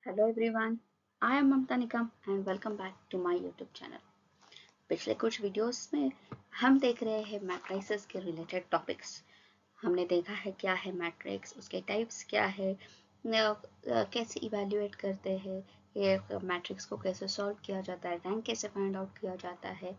Hello everyone, I am Mamta Nikam and welcome back to my YouTube channel. पिछले कुछ videos में हम देख रहे हैं मैट्रिसेस के रिलेटेड टॉपिक्स। हमने देखा है क्या है मैट्रिक्स, उसके टाइप्स क्या है, कैसे इवेल्युएट करते हैं, ये मैट्रिक्स को कैसे सॉल्व किया जाता है, रैंक कैसे फाइंड आउट किया जाता है,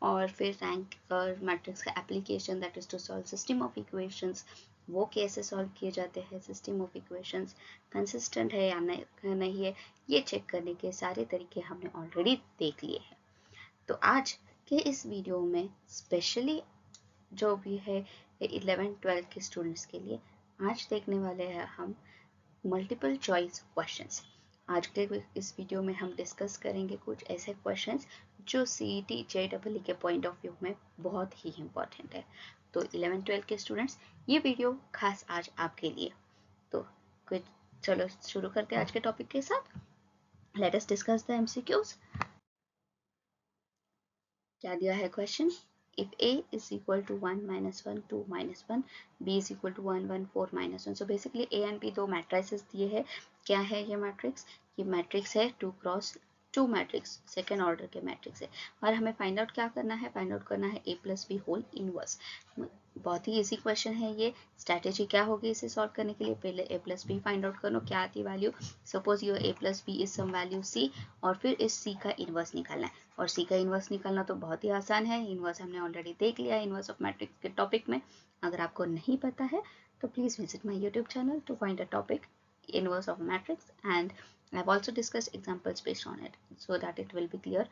और फिर रैंक और मैट्रिक्स का application that is to solve system of equations, वो कैसे सॉल्व किए जाते हैं, सिस्टम ऑफ इक्वेशंस कंसिस्टेंट है या नहीं है, ये चेक करने के सारे तरीके हमने ऑलरेडी देख लिए हैं। तो आज के इस वीडियो में स्पेशली जो भी है 11-12 के स्टूडेंट्स के लिए आज देखने वाले हैं हम मल्टीपल चॉइस क्वेश्चंस। आज के इस वीडियो में हम डिस्कस करेंगे कुछ ऐसे क्वेश्चंस जो सीईटी जेईई के पॉइंट ऑफ व्यू में बहुत ही इम्पोर्टेंट है। तो 11-12 के स्टूडेंट्स, ये वीडियो खास आज आपके लिए। तो कुछ चलो शुरू करते हैं आज के टॉपिक के साथ। Let us discuss the MCQs. क्या दिया है question? If A is equal to 1 minus 1 2 minus 1, B is equal to 1 1 4 minus 1. So basically A and B दो मैट्रिसेस दिए हैं। क्या है ये मैट्रिक्स? ये मैट्रिक्स है 2 क्रॉस 2 मैट्रिक्स, सेकेंड ऑर्डर के मैट्रिक्स है। और हमें फाइंड आउट क्या करना है? फाइंड आउट करना है A plus B whole inverse. बहुत ही इजी क्वेश्चन है ये। स्ट्रैटेजी क्या होगी इसे सॉल्व करने के लिए? पहले A plus B find out करो, क्या आती value. Suppose your A plus B is some value C, और फिर इस C का इनवर्स निकालना है। और C का इनवर्स निकालना तो बहुत ही आसान है, इनवर्स हमने ऑलरेडी देख लिया इनवर्स ऑफ मैट्रिक्स के टॉपिक में। अगर आपको नहीं पता है तो please visit my YouTube channel to find a topic inverse of matrix, and I've also discussed examples based on it so that it will be clear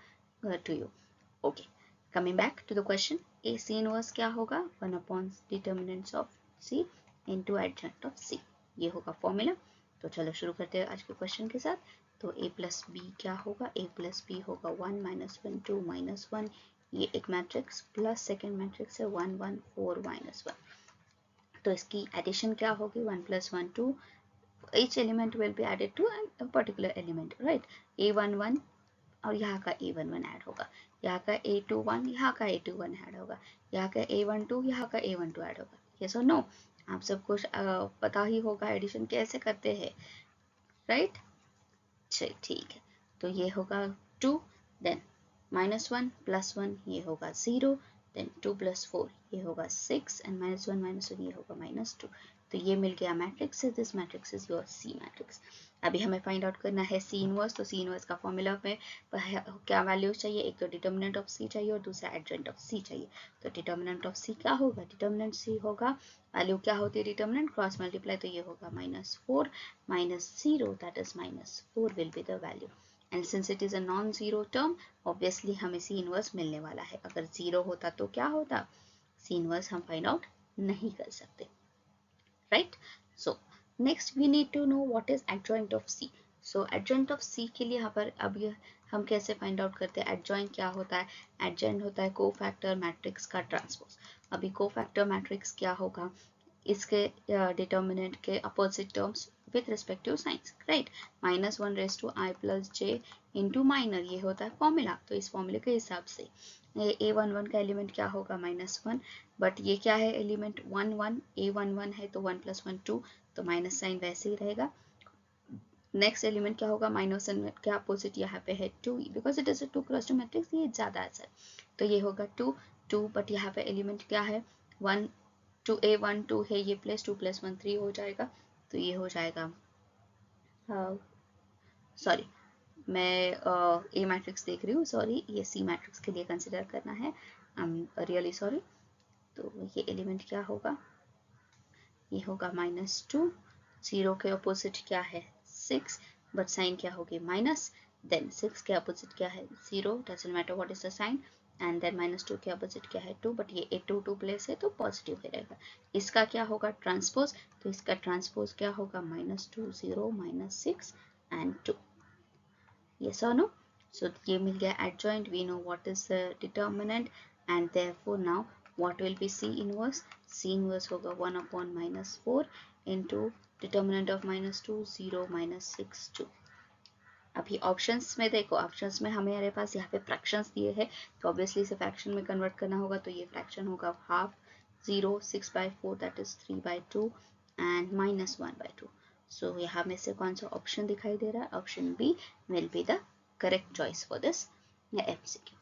to you. Okay, coming back to the question, a C inverse क्या होगा? 1 upon determinants of C into adjoint of C, ये होगा formula. तो चलो शुरू करते हैं आज के क्वेश्चन के साथ। तो a प्लस बी क्या होगा? a प्लस बी होगा 1 माइनस 1 2 माइनस 1, ये एक मैट्रिक्स, प्लस सेकेंड मैट्रिक्स है 1 1 4 माइनस 1। तो इसकी एडिशन क्या होगी? 1 plus 1 2, each element will be added to a particular element, right? a11 और यहाँ का a11 ऐड होगा, यहाँ का a21 यहाँ का a21 ऐड होगा, यहाँ का a12 यहाँ का a12 ऐड होगा। yes or no? आप सबको पता ही होगा एडिशन कैसे करते हैं, राइट? चलिए ठीक है। तो ये होगा 2, देन माइनस 1 प्लस 1 ये होगा 0, देन 2 प्लस 4 ये होगा 6, एंड माइनस 1 ये होगा -2। तो ये मिल गया matrix. This matrix is your C matrix. अभी हमें फाइंड आउट करना है सी इनवर्स। तो सी इनवर्स का फॉर्मूला में क्या वैल्यूज चाहिए? एक तो डिटर्मिनेंट ऑफ सी चाहिए और दूसरा एडजॉइंट ऑफ सी चाहिए। तो डिटर्मिनेंट ऑफ सी क्या होगा? डिटर्मिनेंट सी होगा, वैल्यू क्या होती है डिटर्मिनेंट, क्रॉस मल्टीप्लाई, तो ये होगा -4 -0, that is -4 will be the value. And since it is a non zero term, obviously हमें सी इनवर्स मिलने वाला है। अगर जीरो होता तो क्या होता? सी इनवर्स हम फाइंड आउट नहीं कर सकते, right? So next we need to know what is adjoint of C. So adjoint of C के लिए यहाँ पर अब ये हम कैसे फाइंड आउट करते हैं? एडजॉइंट क्या होता है? एडजॉइंट होता है कोफैक्टर मैट्रिक्स का ट्रांसपोज। अभी कोफैक्टर मैट्रिक्स क्या होगा? इसके डिटर्मिनेंट के opposite terms with respect to signs, right? -1 raise to i plus J into minor, ये होता है फॉर्मूला। तो इस फॉर्मूले के हिसाब से a11 का एलिमेंट क्या होगा? -1, बट ये क्या है एलिमेंट? 1 1, a11 है तो 1 + 1 2, तो माइनस साइन वैसे ही रहेगा। नेक्स्ट एलिमेंट क्या होगा? -1 के अपोजिट यहाँ पे है 2, because it is a 2 cross 2 matrix, ये ज़्यादा आंसर। तो ये होगा 2 2, बट यहाँ पे एलिमेंट क्या है? 1 2, a1 2 है, ये प्लस 2 + 1 3 हो जाएगा। तो ये हो जाएगा, सॉरी मैं ए मैट्रिक्स देख रही हूँ, सॉरी, ये सी मैट्रिक्स के लिए कंसिडर करना है, आई एम रियली सॉरी। तो ये एलिमेंट क्या होगा? ये होगा -2, 0 के अपोजिट क्या है? 6, बट साइन क्या होगी? माइनस, देन 6 के अपोजिट क्या है? 0, doesn't matter what is the sign, and then -2 के अपोजिट क्या है? 2, बट ये ए 2 2 प्लेस है तो पॉजिटिव ही रहेगा। इसका क्या होगा? ट्रांसपोज। तो इसका ट्रांसपोज क्या होगा? -2 0 -6 and 2। yes or no? So ये मिल गया adjoint, we know what is the determinant, and therefore now what will be C inverse? C inverse होगा 1 upon -4 into determinant of -2 0 -6 2। अभी ऑप्शंस में देखो, ऑप्शंस में हमारे पास यहाँ पे फ्रैक्शंस दिए हैं, तो ऑब्वियसली इसे फ्रैक्शन में कन्वर्ट करना होगा। तो ये फ्रैक्शन होगा हाफ 0 6/4 दैट इज 3/2 एंड -1/2। सो यहाँ में से कौन सा ऑप्शन दिखाई दे रहा है? Option B will be the correct choice for this MCQ।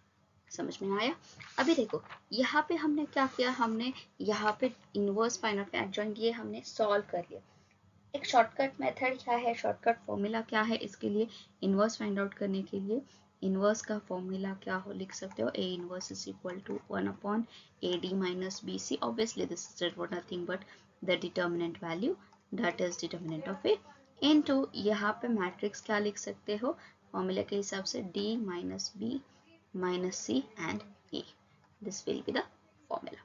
समझ में आया? अभी देखो यहाँ पे हमने क्या किया, हमने यहाँ पे इनवर्स फाइंड आउट एडजॉइंट ये हमने सॉल्व कर लिया। एक शॉर्टकट मेथड क्या है, शॉर्टकट फॉर्मूला क्या है इसके लिए, इनवर्स फाइंड आउट करने के लिए इनवर्स का फॉर्मूला क्या हो लिख सकते हो, A inverse is equal to 1 upon AD minus BC। Obviously this is nothing but the determinant value that is determinant of A into यहाँ पे मैट्रिक्स क्या लिख सकते हो फॉर्मूला के हिसाब से, D minus B minus C and A। This will be the formula.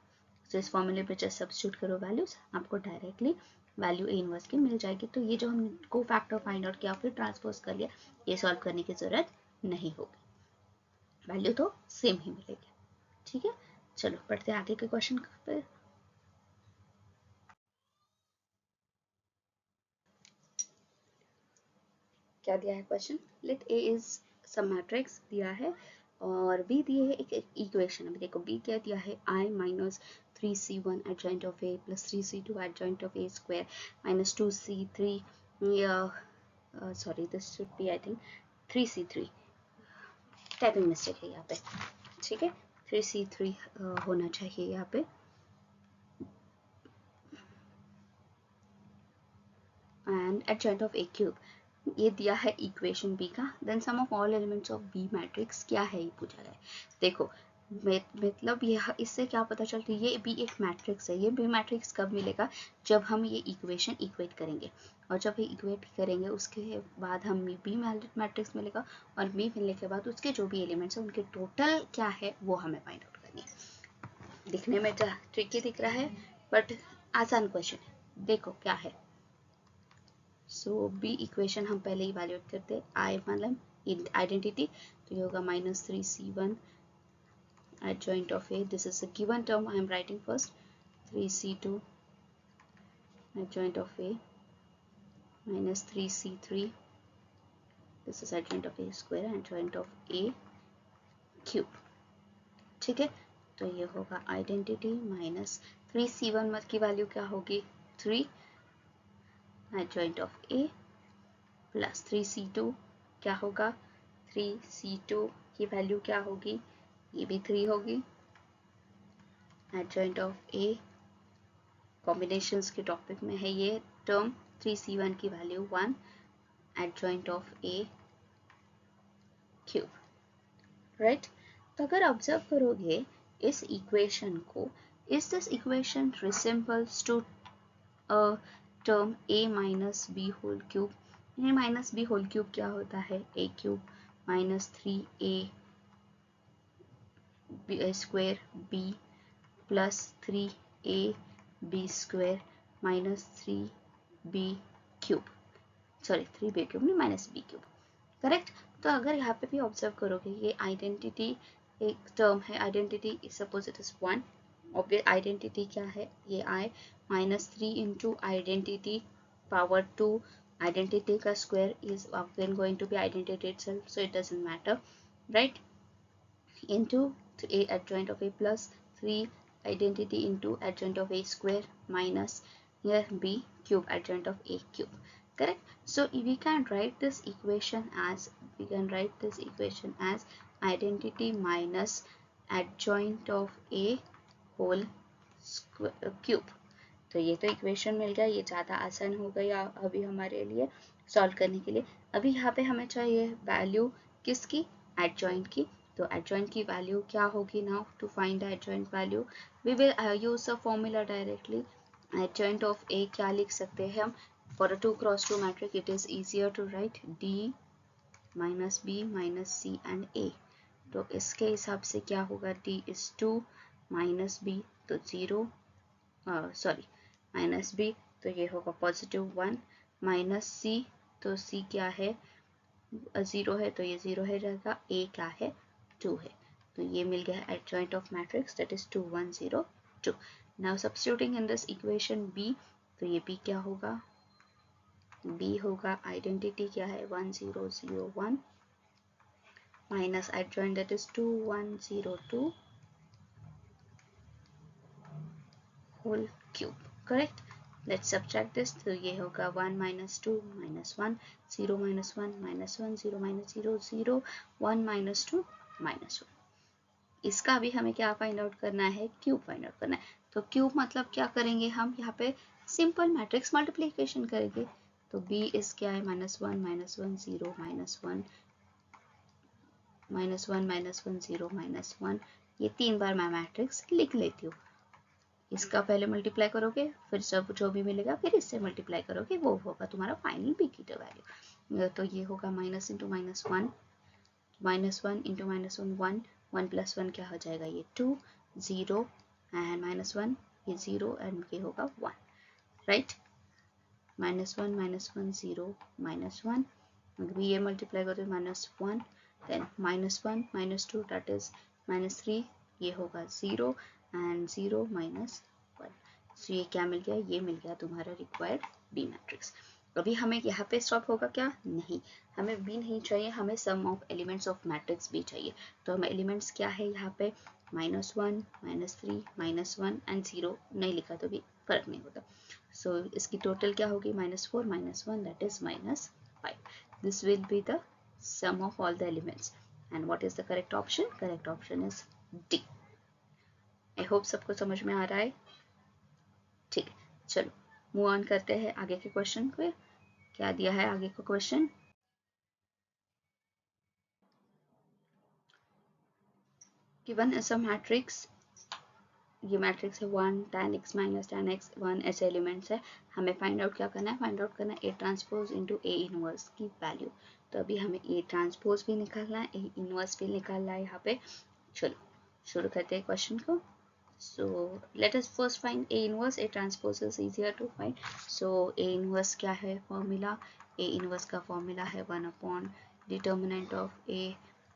तो इस फॉर्मूले पे जस्ट सब्स्टिट्यूट करो वैल्यूज, आपको डायरेक्टली वैल्यू ए इनवर्स की मिल जाएगी। तो ये जो हम को फैक्टर फाइंड आउट किया फिर ट्रांसपोज कर लिया, ये सॉल्व करने की जरूरत नहीं होगी, वैल्यू तो सेम ही मिलेगी। ठीक है, चलो पढ़ते हैं आगे के क्वेश्चन पे। क्या दिया है question, let A is some matrix दिया है और बी दिए है एक इक्वेशन। अभी देखो बी क्या दिया है, I minus 3C1 adjoint of A plus 3C2 adjoint of A square minus 2C3 sorry this should be I think 3C3, typing mistake है यहाँ पे, ठीक है 3C3 होना चाहिए यहाँ पे, and adjoint of A cube ये दिया है इक्वेशन बी का। Then sum of all elements of B matrix क्या है ये पूछा गया है। देखो मतलब यह इससे क्या पता चलता है, ये भी एक मैट्रिक्स है। ये बी मैट्रिक्स कब मिलेगा, जब हम ये इक्वेशन इक्वेट करेंगे, और जब ये इक्वेट करेंगे उसके बाद हम बी मैट्रिक्स मिलेगा, और बी मिलने के बाद उसके जो भी एलिमेंट्स हैं उनके टोटल क्या है वो हमें फाइंड आउट करनी है। दिखने में ट्रिकी दिख रहा है बट आसान क्वेश्चन है, देखो क्या है। सो बी इक्वेशन हम पहले इवेल्युएट करते, आई मतलब आइडेंटिटी, तो ये होगा minus 3C1 adjoint of A, this is a given term I am writing first, 3C2 adjoint of A minus 3C3, this is adjoint of A square adjoint of A cube। ठीक है, तो ये होगा identity minus 3C1 की value क्या होगी 3 adjoint of A plus 3C2 क्या होगा 3C2 की वैल्यू क्या होगी, ये भी 3 होगी, adjoint of A कॉम्बिनेशंस के टॉपिक में है ये टर्म, 3C1 की value 1 adjoint of A cube, right. तो अगर ऑब्जर्व करोगे इस इक्वेशन को, is this equation resembles to term A minus B whole cube. A minus B whole cube क्या होता है, A cube minus 3A square B plus 3AB square minus 3B cube, sorry 3B cube नहीं minus B cube, correct. तो अगर यहाँ पे भी observe करोगे ये आइडेंटिटी एक टर्म है, identity suppose it is 1, obvious identity क्या है ये I minus 3 into identity power 2, identity का square is again going to be identity itself, so it doesn't matter, right, into A adjoint of A plus 3 identity into adjoint of A square minus here B cube adjoint of A cube, correct. So we can write this equation as identity minus adjoint of A whole cube। तो ये तो equation मिल गया, ये ज़्यादा आसान हो गया अभी हमारे लिए सॉल्व करने के लिए। अभी यहाँ पे हमें चाहिए वैल्यू किसकी, एडजॉइंट की। तो एडजॉइंट की वैल्यू क्या होगी, now to find the adjoint value we will use the formula directly. Adjoint of A क्या लिख सकते हैं हम, for a 2x2 matrix it is easier to write D minus B minus C and A। तो इसके हिसाब से क्या होगा, D इज 2 माइनस B तो 0, सॉरी माइनस B तो ये होगा पॉजिटिव 1 माइनस C तो C क्या है 0 है तो ये 0 है रहेगा, A क्या है 2 है। तो ये मिल गया adjoint of matrix that is 2 1 0 2। now substituting in this equation B, तो ये B क्या होगा, B होगा आइडेंटिटी क्या है 1 0 0 1 minus adjoint that is 2 1 0 2 whole cube, correct. Let's subtract this, तो ये होगा 1 minus 2 minus 1, 0 minus 1 minus 1, 0 minus 0 0, 1 minus 2 minus 1। इसका भी हमें क्या फाइंड आउट करना है, क्यूब फाइंड आउट करना है। तो क्यूब मतलब क्या करेंगे हम यहाँ पे, सिंपल मैट्रिक्स मल्टीप्लिकेशन करेंगे। तो बी इज क्या है, minus 1 minus 1 0 minus 1 minus 1 minus 1 0 minus 1। ये 3 बार मैं मैट्रिक्स लिख लेती हूँ। इसका पहले मल्टीप्लाई करोगे, फिर सब जो भी मिलेगा फिर इससे मल्टीप्लाई करोगे, वो होगा तुम्हारा फाइनल बी की वैल्यू। तो ये होगा minus into minus 1, minus 1 into minus 1 1, 1 plus 1 क्या हो जाएगा, ये 2, 0 एंड माइनस 1, ये 0 एंड ये होगा 1, राइट। माइनस 1 माइनस 1 0 माइनस 1, अगर ये मल्टीप्लाई करो तो minus 1, then minus 1 minus 2 that is minus 3, ये होगा 0 एंड 0 माइनस 1। सो ये क्या मिल गया, ये मिल गया तुम्हारा रिक्वायर्ड बी मैट्रिक्स। अभी हमें यहाँ पे स्टॉप होगा क्या, नहीं, हमें बी नहीं चाहिए, हमें sum of elements of matrix B चाहिए। तो हमें एलिमेंट्स क्या है यहाँ पे, माइनस 1 माइनस 3 माइनस 1 एंड 0 नहीं लिखा तो भी फर्क नहीं होता। So इसकी टोटल क्या होगी, minus 4 minus 1 that is minus 5. This will be the sum of all the elements. And what is the correct option? Correct option is D. I hope सबको समझ में आ रहा है। ठीक है, चलो मूव ऑन करते हैं आगे के क्वेश्चन पे। क्या दिया है आगे का question, given is a matrix, ये मैट्रिक्स है 1 tan x minus tan x 1 ऐसे एलिमेंट्स है। हमें फाइंड आउट क्या करना है, फाइंड आउट करना है A transpose into A inverse की वैल्यू। तो अभी हमें ए ट्रांसपोज भी निकालना है, ए इनवर्स भी निकालना है यहाँ पे। चलो शुरू करते हैं क्वेश्चन को। So let us first find A inverse. A transpose is easier to find. So A inverse क्या है फॉर्मूला, A inverse का फॉर्मूला है 1 upon determinant of A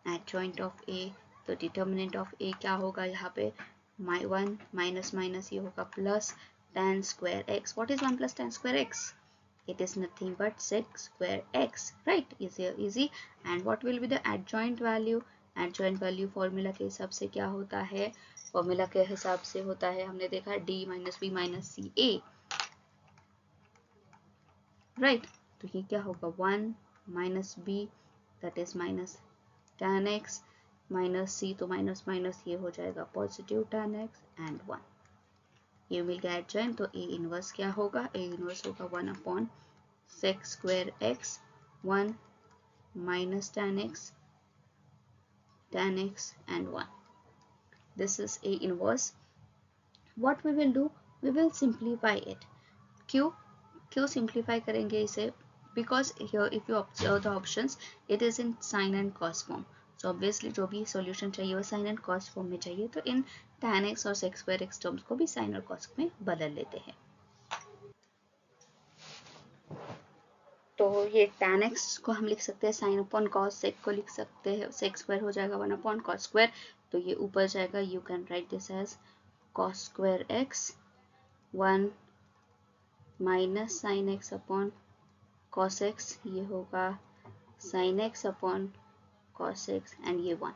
adjoint of A। तो डिटर्मिनेंट ऑफ A क्या होगा यहाँ पे, 1 माइनस माइनस ये होगा plus tan square x. What is 1 plus tan square x? It is nothing but sec square x, right? Easy. And what will be the adjoint value? Adjoint value formula के हिसाब से क्या होता है, formula के हिसाब से होता है, हमने देखा D minus B minus C A, right. तो ये क्या होगा, 1 minus B that is minus tan x minus सी, तो माइनस माइनस ये हो जाएगा पॉजिटिव tan x एंड 1, ये मिल गया एडजॉइंट। तो ए इनवर्स क्या होगा, ए इनवर्स होगा 1 upon sec square x 1 minus tan x and 1. This is A inverse. What we will do, we will simplify it. क्यों simplify करेंगे इसे, because here if you observe the options it is in sin and cos form. So obviously जो भी solution चाहिए वो sin and cos form में चाहिए, तो इन tan x और sec square x terms को भी sin और cos में बदल लेते हैं। तो ये tan x को हम लिख सकते हैं sin अपॉन cos, sec को लिख सकते हैं sec स्क्वायर हो जाएगा 1 अपॉन cos स्क्वायर, तो ये ऊपर जाएगा, you can write this as cos square x 1 minus sin x upon cos x, ये होगा sin x upon cos x and ये 1।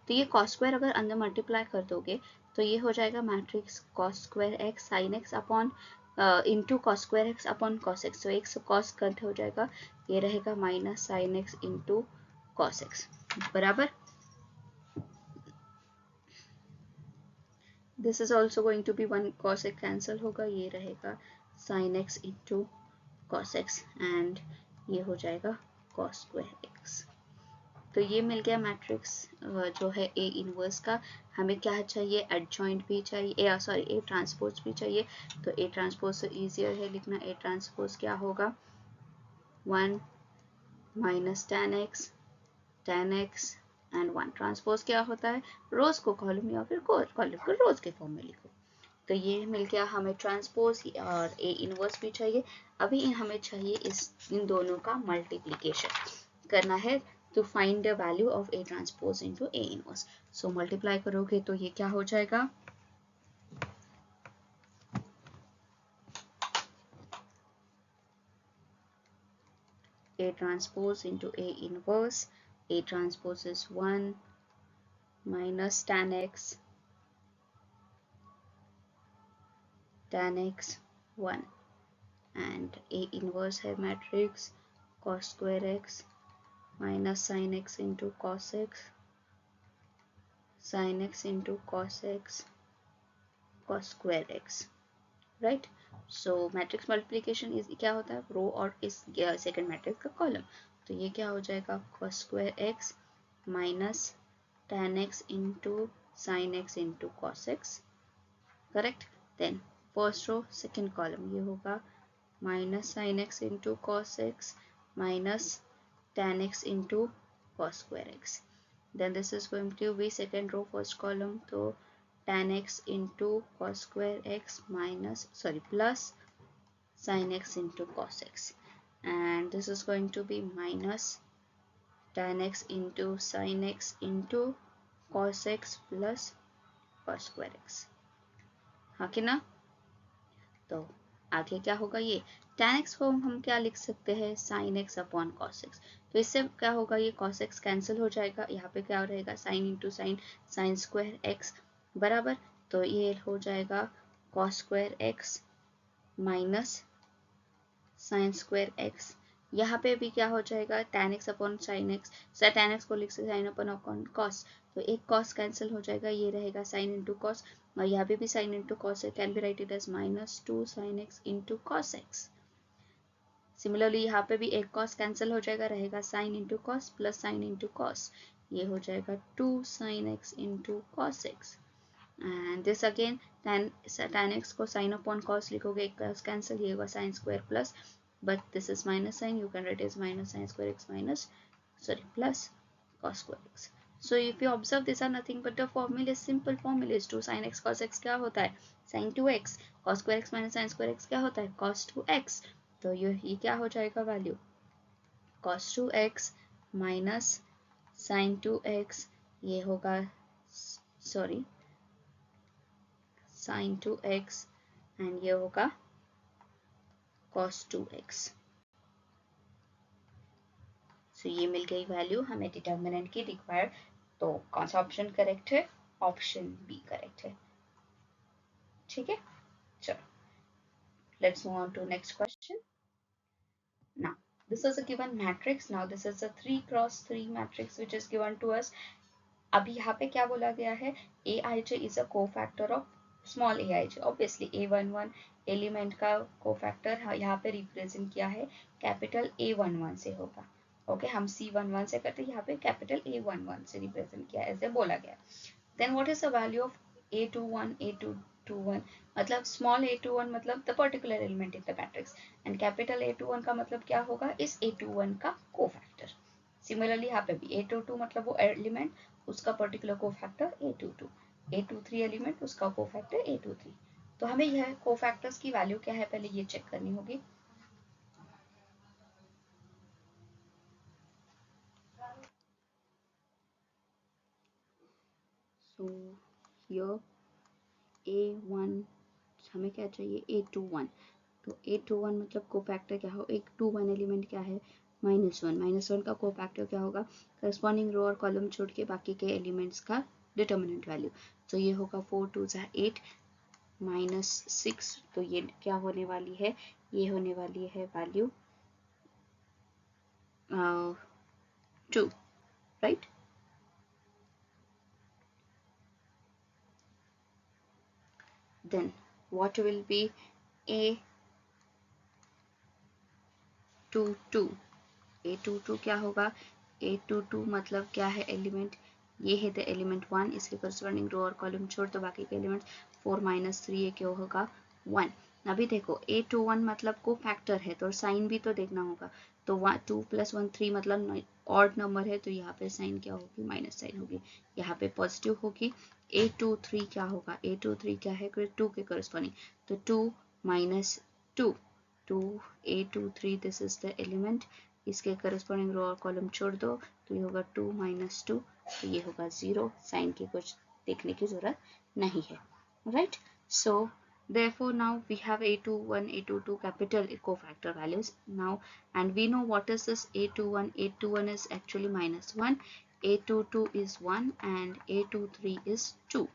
तो ये cos स्क्वायर अगर अंदर मल्टीप्लाई कर दोगे तो ये हो जाएगा matrix cos square x sin x upon into cos square x upon cos x. तो एक्स कॉस कट हो जाएगा, ये रहेगा minus sine x into cos x, बराबर। This is also going to be 1 cos x cancel होगा, ये रहेगा sine x into cos x and ये हो जाएगा कॉस स्क्वायर एक्स। तो ये मिल गया मैट्रिक्स जो है ए इनवर्स का। हमें क्या चाहिए, एडजॉइंट भी चाहिए, सॉरी ए ट्रांसपोज भी चाहिए। तो ए ट्रांसपोज से ईजियर है लिखना, ए ट्रांसपोज क्या होगा 1 minus tan x and 1। Transpose क्या होता है, रोज को कॉलम या फिर कॉलम को रोज के फॉर्म में लिखो। तो ये मिल गया हमें ट्रांसपोज और ए इनवर्स भी चाहिए। अभी हमें चाहिए इन दोनों का मल्टीप्लीकेशन करना है to find the value of A transpose into A inverse. So multiply करोगे तो ये क्या हो जाएगा, A transpose into A inverse. A transpose is 1 minus tan x 1, and A inverse है matrix cos square x minus sin x into cos x, sin x into cos x, cos square x, right. So matrix multiplication is क्या होता है, रो और इस second matrix का column. तो ये क्या हो जाएगा, cos square x minus tan x into sin x into cos x, correct. Then first row second column ये होगा minus sin x into cos x minus tan x into cos square x. Then this is going to be second row first column, तो tan x into cos square x minus plus sin x into cos x, and this is going to be minus tan x into sin x into cos x plus cos square x. हाँ कि ना. तो आगे क्या होगा, ये tan x को हम क्या लिख सकते हैं, sin x upon cos x. तो इससे क्या होगा, ये cos x कैंसिल हो जाएगा, यहाँ पे क्या रहेगा sin into sin square x बराबर. तो ये हो जाएगा cos square x minus sin square x. यहाँ पे भी क्या हो जाएगा tan x upon sin x, tan x को लिख सकते sin अपॉन cos. तो एक cos कैंसिल हो जाएगा, ये रहेगा sin इंटू cos, और यहाँ पे भी sin इंटू cos है, can be write it as minus 2 sin x into cos x. Similarly यहाँ पे भी एक cos कैंसिल हो जाएगा, रहेगा sin into cos plus sin into cos, ये हो जाएगा 2 sin x into cos x. And this again tan x को sin अपॉन cos लिखोगे, एक cos कैंसिल, ये होगा sin square plus, but this is minus sign, you can write as minus sin square x minus plus cos square x. So if you observe, these are nothing but the formula, simple formula is 2 sin x cos x क्या होता है sin 2x, cos square x minus sin square x क्या होता है cos 2x. तो ये क्या हो जाएगा value, cos 2x minus sin 2x, ये होगा sin 2x एंड ये होगा cos 2x. सो ये मिल गई वैल्यू हमें डिटर्मिनेंट की रिक्वायर्ड. तो कौन सा ऑप्शन करेक्ट है, ऑप्शन बी करेक्ट है. ठीक है, चलो let's move on to next question. Now this is a given matrix. Now this is a 3 cross 3 matrix which is given to us. अभी यहाँ पे क्या बोला गया है, aij is a cofactor of small aij. obviously a11 element का cofactor यहाँ पे रिप्रेजेंट किया है कैपिटल A11 से होगा. ओके हम C11 से करते हैं, यहाँ पे कैपिटल A11 से रिप्रेजेंट किया है, ऐसे बोला गया. Then what is the value of A21 मतलब स्मॉल a21 मतलब the particular element in the matrix, and capital A21 का मतलब क्या होगा, इस A21 का कोफैक्टर. सिमिलरली यहाँ पे भी A22 मतलब वो एलिमेंट, उसका particular cofactor A22, A23 element, उसका कोफैक्टर A23. तो हमें यह कोफैक्टर्स की वैल्यू क्या है पहले ये चेक करनी होगी. सो हियर A1 हमें क्या चाहिए, A21. तो A21 मतलब कोफैक्टर क्या हो, एक 21 एलिमेंट क्या है -1 का कोफैक्टर क्या होगा, करस्पॉन्डिंग रो और कॉलम छोड़ के बाकी के एलिमेंट्स का डिटर्मिनेंट वैल्यू. तो ये होगा 4 2 8 -6. तो ये क्या होने वाली है, ये होने वाली है value 2, right. then what will be A22 क्या होगा, A22 मतलब क्या है एलिमेंट, ये है द एलिमेंट 1, इसके करस्पॉन्डिंग रो और कॉलम छोड़ तो बाकी के एलिमेंट 4 -3 ये क्या होगा 1. अभी देखो A21 मतलब को फैक्टर है तो साइन भी तो देखना होगा. तो 2 + 1 3 मतलब ऑड नंबर है, तो यहाँ पे साइन क्या होगी, माइनस साइन होगी, यहाँ पे पॉजिटिव होगी. A23 क्या होगा, A23 क्या है 2 के करस्पॉन्डिंग, तो 2 - 2 A23 this is the element, इसके करस्पॉन्डिंग रो और कॉलम छोड़ दो तो ये होगा 2 - 2, तो ये होगा 0. साइन की कुछ देखने की जरूरत नहीं है, right. So therefore now we have A21 A22 capital cofactor values now, and we know what is this A21 is actually -1, A22 is 1 and A23 is 2.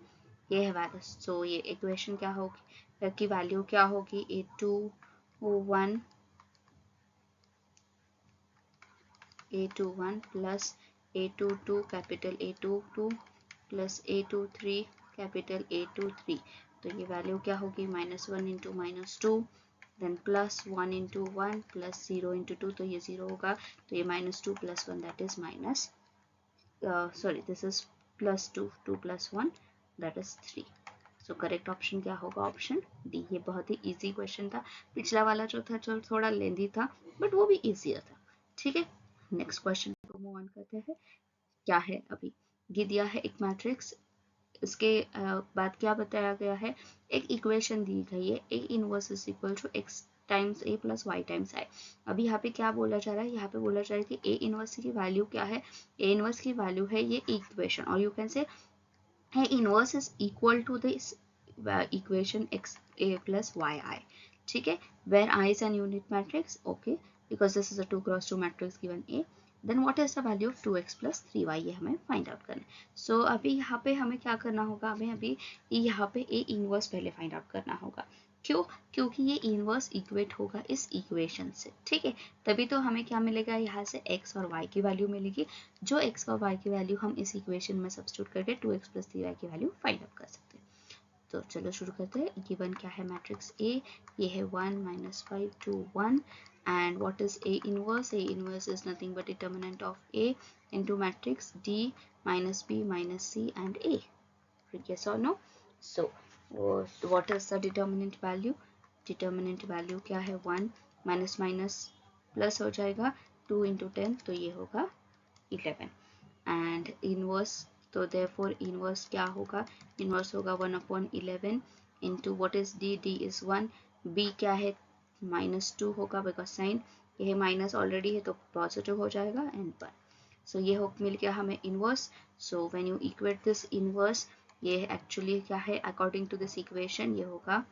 ये है वैल्यूज. सो ये इक्वेशन क्या होगी की वैल्यू क्या होगी, A21 1 A21 plus A22 capital A22 plus A23 capital A23, तो ये वैल्यू क्या होगी, -1 into -2 then +1 into 1 plus 0 into 2, तो ये 0 होगा, तो ये -2 + 1 that is this is +2, 2 + 1 that is 3। So correct option क्या होगा, ऑप्शन डी। ये बहुत ही इजी क्वेश्चन था, पिछला वाला जो था जो थोड़ा लेंदी था बट वो भी इजियर था। ठीक है, नेक्स्ट क्वेश्चन को मूव ऑन करते हैं। क्या है, अभी ये दिया है एक मैट्रिक्स, इसके बाद क्या बताया गया है, एक इक्वेशन दी गई है, A inverse is equal to x times a plus Y times I. अभी यहाँ पे क्या बोला जा रहा है, यहाँ पे बोला जा रहा है कि a इनवर्स की वैल्यू क्या है, a इनवर्स की वैल्यू है ये इक्वेशन, और you can say a inverse is equal to this equation x a plus y I, ठीक है, where I is an unit matrix, okay, because this is a 2 cross 2 matrix given A, then what is the value of 2x plus 3y, ये हमें find out करना है। सो अभी यहाँ पे हमें क्या करना होगा, हमें अभी यहाँ पे a इनवर्स पहले फाइंड आउट करना होगा। क्यों, क्योंकि ये इनवर्स इक्वेट होगा इस इक्वेशन से, ठीक है, तभी तो हमें क्या मिलेगा, यहाँ से x और y की वैल्यू मिलेगी, जो x और y की वैल्यू हम इस इक्वेशन में सब्स्टिट्यूट करके 2x प्लस 3y की वैल्यू फाइंड आउट कर सकते हैं। तो चलो शुरू करते हैं। गिवन क्या है, मैट्रिक्स A, ये है 1 -5 2 1, and what is A inverse, A inverse is nothing but determinant of A into matrix D -B -C and A, yes or no? So what is the determinant value, determinant value क्या है, 1 minus minus plus हो जाएगा, 2 into 10 तो ये होगा 11, and inverse, तो therefore inverse क्या होगा, इनवर्स होगा 1/11 into what is D, D is 1, B क्या है -2 होगा बिकॉज साइन ये है माइनस ऑलरेडी है तो पॉजिटिव हो जाएगा, एंड 1। सो ये हो मिल गया हमें inverse. So when you equate this inverse, ये एक्चुअली क्या है, अकॉर्डिंग टू दिस इक्वेशन ये होगा,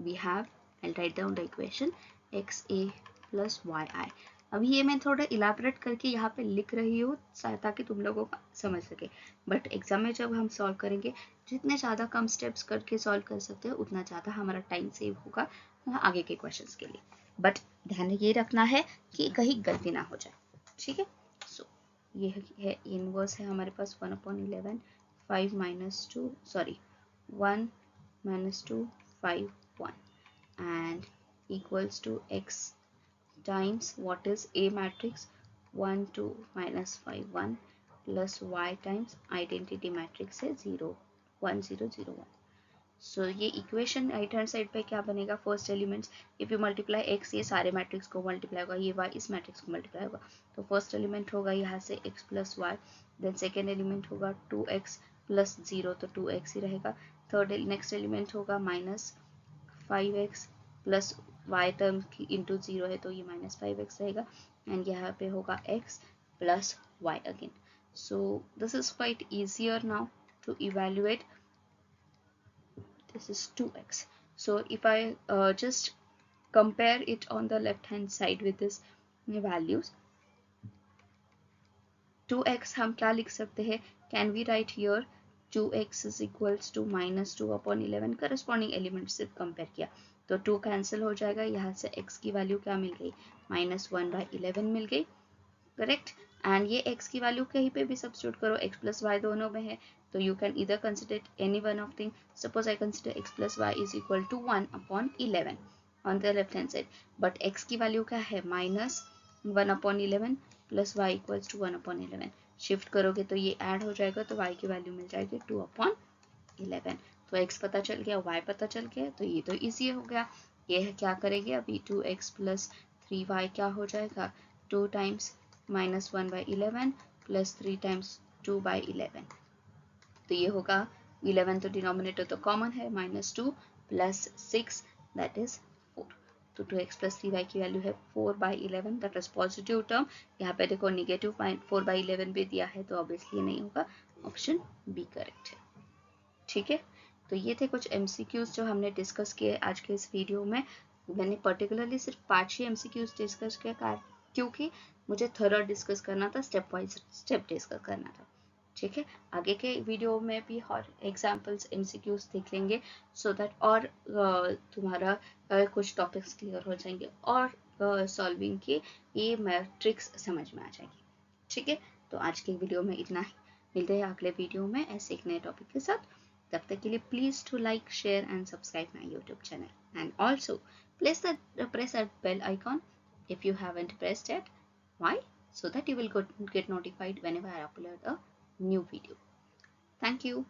we have, I write down the equation x A plus y I. अभी ये मैं थोड़ा इलाबरेट करके यहाँ पे लिख रही हूँ ताकि तुम लोगों को समझ सके, बट एग्जाम में जब हम सॉल्व करेंगे, जितने ज़्यादा कम स्टेप्स करके सॉल्व कर सकते हैं उतना ज़्यादा हमारा टाइम सेव होगा आगे के क्वेश्चंस के लिए, बट ध्यान ये रखना है कि कहीं गलती ना हो जाए, ठीक है। सो ये है इनवर्स है हमारे पास 1/11 5 -2 sorry 1 -2 5 1 and equals to x times what is A matrix 1 2 -5 1 plus y times identity matrix है 0 1 0 0 1। सो ये इक्वेशन राइट हैंड साइड पे क्या बनेगा, first elements if you multiply x, ये सारे मैट्रिक्स को मल्टीप्लाई होगा, ये y इस मैट्रिक्स को मल्टीप्लाई होगा, तो फर्स्ट एलिमेंट होगा यहाँ से x plus Y, then second element होगा 2x प्लस 0 तो 2x ही रहेगा, थर्ड नेक्स्ट एलिमेंट होगा -5x plus y term into 0 है तो ये -5x रहेगा, एंड यहाँ पे होगा x plus y again. So this is quite easier now to evaluate. This is 2x. So if I just compare it on the left hand side with this values, 2x हम क्या लिख सकते हैं, can we write here 2x is equals to -2/11, corresponding element से compare किया तो 2 cancel हो जाएगा, यहाँ से x की वैल्यू क्या मिल गई, -1/11 मिल गई, करेक्ट, एंड ये x की वैल्यू कहीं पे भी सब्स्टिट्यूट करो, x प्लस y दोनों में है तो you can either consider any one of thing. Suppose I consider x plus y is equal to 1/11 on the left hand side, but x की वैल्यू क्या है, -1/11 plus y equals to 1/11, shift करोगे तो ये ऐड हो जाएगा तो y की वैल्यू मिल जाएगी 2/11, तो x पता चल गया, y पता चल गया, तो ये तो इजी हो गया। ये क्या करेंगे अभी, 2x प्लस 3y क्या हो जाएगा, 2 टाइम्स -1/11 प्लस 3 टाइम्स 2/11, तो ये होगा 11 तो डिनोमिनेटर तो कॉमन है, -2 प्लस 6 दैट इज 4, तो 2x प्लस 3y की वैल्यू है 4/11, दैट इज पॉजिटिव टर्म। यहाँ पे देखो निगेटिव 4/11 भी दिया है तो ऑब्वियसली नहीं होगा, ऑप्शन बी करेक्ट है, ठीक है। तो ये थे कुछ MCQs जो हमने डिस्कस किए आज के इस वीडियो में। मैंने पर्टिकुलरली सिर्फ 5 ही MCQs डिस्कस किया क्योंकि मुझे थोड़ा डिस्कस करना था, स्टेप वाइज स्टेप डिस्कस करना था, ठीक है, आगे के वीडियो में भी और एग्जाम्पल्स एमसीक्यूज देख लेंगे, सो दैट और तुम्हारा कुछ टॉपिक्स क्लियर हो जाएंगे और सॉल्विंग की ये मैट्रिक्स समझ में आ जाएगी। ठीक है, तो आज के वीडियो में इतना ही, मिलते हैं अगले वीडियो में ऐसे एक नए टॉपिक के साथ। तब तक के लिए please to like, share and subscribe my YouTube channel, and also press that bell icon if you haven't pressed it. Why? So that you will get notified whenever I upload a new video. Thank you.